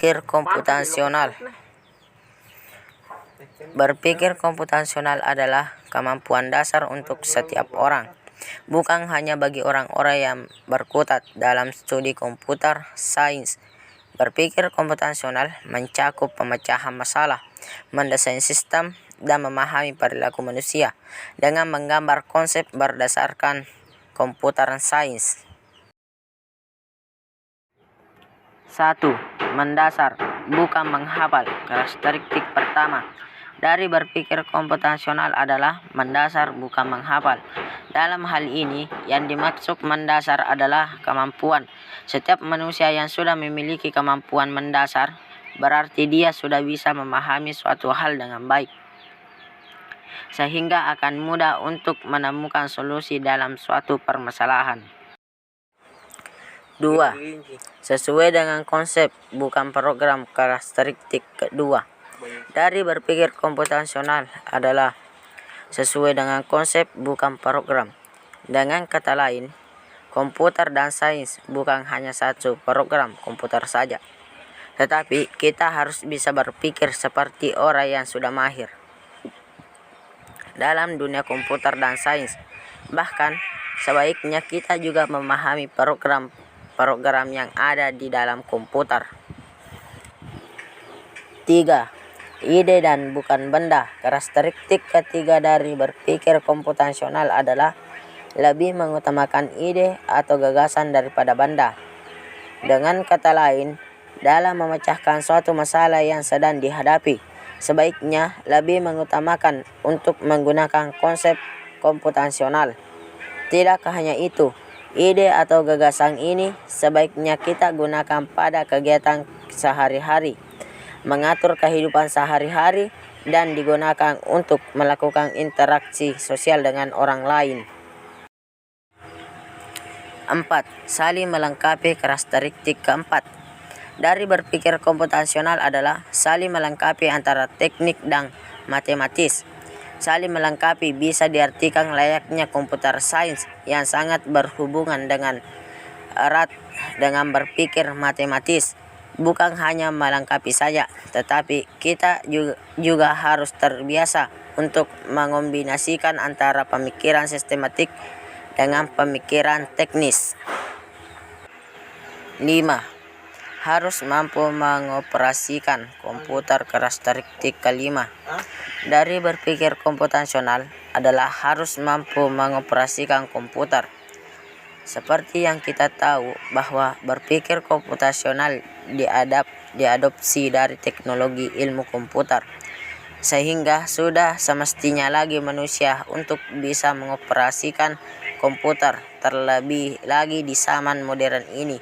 Berpikir komputasional. Berpikir komputasional adalah kemampuan dasar untuk setiap orang, bukan hanya bagi orang-orang yang berkutat dalam studi komputer sains. Berpikir komputasional mencakup pemecahan masalah, mendesain sistem, dan memahami perilaku manusia dengan menggambar konsep berdasarkan komputer sains. 1. Mendasar, bukan menghafal. Karakteristik pertama dari berpikir komputasional adalah mendasar, bukan menghafal. Dalam hal ini, yang dimaksud mendasar adalah kemampuan. Setiap manusia yang sudah memiliki kemampuan mendasar, berarti dia sudah bisa memahami suatu hal dengan baik, sehingga akan mudah untuk menemukan solusi dalam suatu permasalahan. 2. Sesuai dengan konsep, bukan program. Karakteristik kedua dari berpikir komputasional adalah sesuai dengan konsep, bukan program. Dengan kata lain, komputer dan sains bukan hanya satu program komputer saja, tetapi kita harus bisa berpikir seperti orang yang sudah mahir dalam dunia komputer dan sains. Bahkan, sebaiknya kita juga memahami program yang ada di dalam komputer. 3. Ide dan bukan benda. Karakteristik ketiga dari berpikir komputasional adalah lebih mengutamakan ide atau gagasan daripada benda. Dengan kata lain, dalam memecahkan suatu masalah yang sedang dihadapi, sebaiknya lebih mengutamakan untuk menggunakan konsep komputasional. Tidak hanya itu, ide atau gagasan ini sebaiknya kita gunakan pada kegiatan sehari-hari, mengatur kehidupan sehari-hari, dan digunakan untuk melakukan interaksi sosial dengan orang lain. 4. Saling melengkapi. Karakteristik keempat dari berpikir komputasional adalah saling melengkapi antara teknik dan matematis. Saling melengkapi bisa diartikan layaknya komputer sains yang sangat berhubungan dengan erat dengan berpikir matematis. Bukan hanya melengkapi saja, tetapi kita juga harus terbiasa untuk mengombinasikan antara pemikiran sistematik dengan pemikiran teknis. 5. Harus mampu mengoperasikan komputer. Karakteristik kelima dari berpikir komputasional adalah harus mampu mengoperasikan komputer. Seperti yang kita tahu bahwa berpikir komputasional diadopsi dari teknologi ilmu komputer, sehingga sudah semestinya lagi manusia untuk bisa mengoperasikan komputer. Terlebih lagi di zaman modern ini,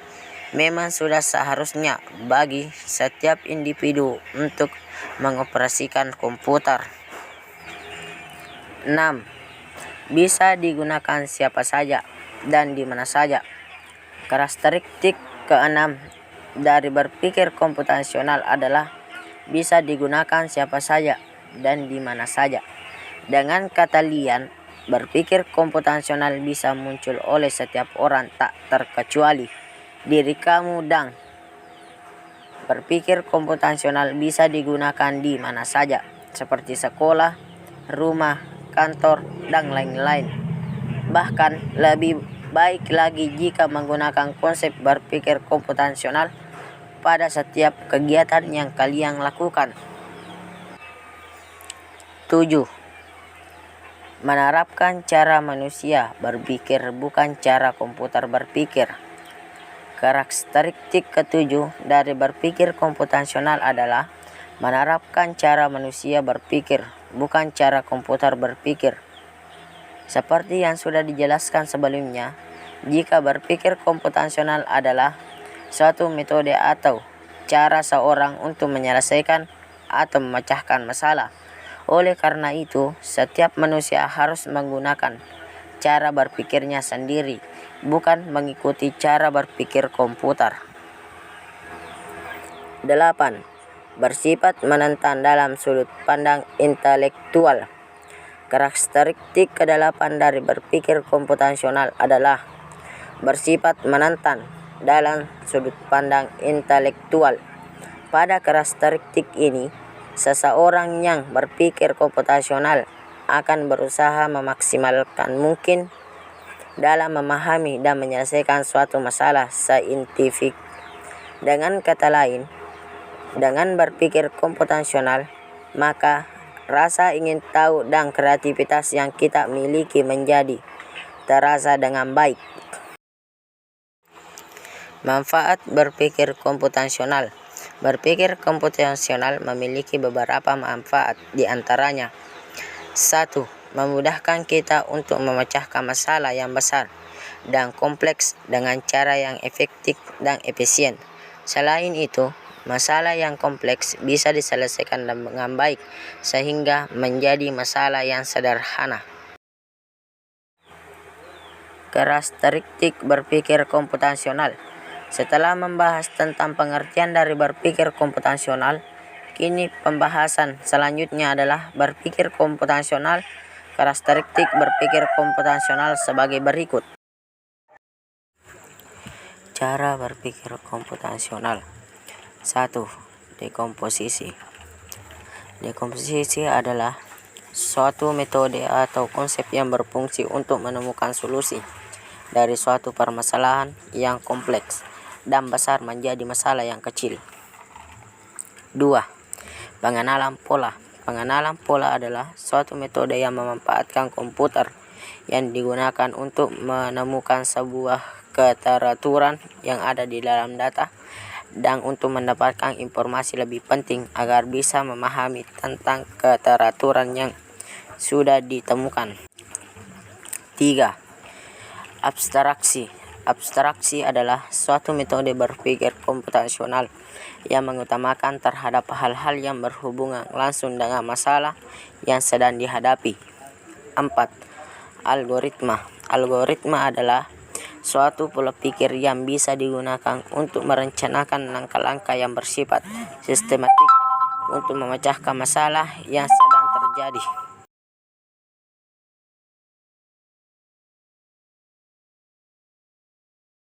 memang sudah seharusnya bagi setiap individu untuk mengoperasikan komputer. 6. Bisa digunakan siapa saja dan di mana saja. Karakteristik keenam dari berpikir komputasional adalah bisa digunakan siapa saja dan di mana saja. Dengan kata lain, berpikir komputasional bisa muncul oleh setiap orang tak terkecuali diri kamu, dan berpikir komputasional bisa digunakan di mana saja, seperti sekolah, rumah, kantor, dan lain-lain. Bahkan lebih baik lagi jika menggunakan konsep berpikir komputasional pada setiap kegiatan yang kalian lakukan. 7. Menerapkan cara manusia berpikir, bukan cara komputer berpikir. Karakteristik ketujuh dari berpikir komputasional adalah menerapkan cara manusia berpikir, bukan cara komputer berpikir. Seperti yang sudah dijelaskan sebelumnya, jika berpikir komputasional adalah suatu metode atau cara seorang untuk menyelesaikan atau memecahkan masalah. Oleh karena itu, setiap manusia harus menggunakan cara berpikirnya sendiri, bukan mengikuti cara berpikir komputer. 8. Bersifat menentang dalam sudut pandang intelektual. Karakteristik ke-8 dari berpikir komputasional adalah bersifat menantang dalam sudut pandang intelektual. Pada karakteristik ini, seseorang yang berpikir komputasional akan berusaha memaksimalkan mungkin dalam memahami dan menyelesaikan suatu masalah saintifik. Dengan kata lain, dengan berpikir komputasional, maka rasa ingin tahu dan kreativitas yang kita miliki menjadi terasa dengan baik. Manfaat berpikir komputasional. Berpikir komputasional memiliki beberapa manfaat, di antaranya 1. Memudahkan kita untuk memecahkan masalah yang besar dan kompleks dengan cara yang efektif dan efisien. Selain itu, masalah yang kompleks bisa diselesaikan dengan baik sehingga menjadi masalah yang sederhana. Karakteristik berpikir komputasional. Setelah membahas tentang pengertian dari berpikir komputasional, kini pembahasan selanjutnya adalah berpikir komputasional. Karakteristik berpikir komputasional sebagai berikut. Cara berpikir komputasional. 1. Dekomposisi. Dekomposisi adalah suatu metode atau konsep yang berfungsi untuk menemukan solusi dari suatu permasalahan yang kompleks dan besar menjadi masalah yang kecil. 2. Pengenalan pola. Pengenalan pola adalah suatu metode yang memanfaatkan komputer yang digunakan untuk menemukan sebuah keteraturan yang ada di dalam data dan untuk mendapatkan informasi lebih penting agar bisa memahami tentang keteraturan yang sudah ditemukan. 3. Abstraksi. Abstraksi adalah suatu metode berpikir komputasional yang mengutamakan terhadap hal-hal yang berhubungan langsung dengan masalah yang sedang dihadapi. 4. Algoritma. Algoritma adalah suatu pola pikir yang bisa digunakan untuk merencanakan langkah-langkah yang bersifat sistematik untuk memecahkan masalah yang sedang terjadi.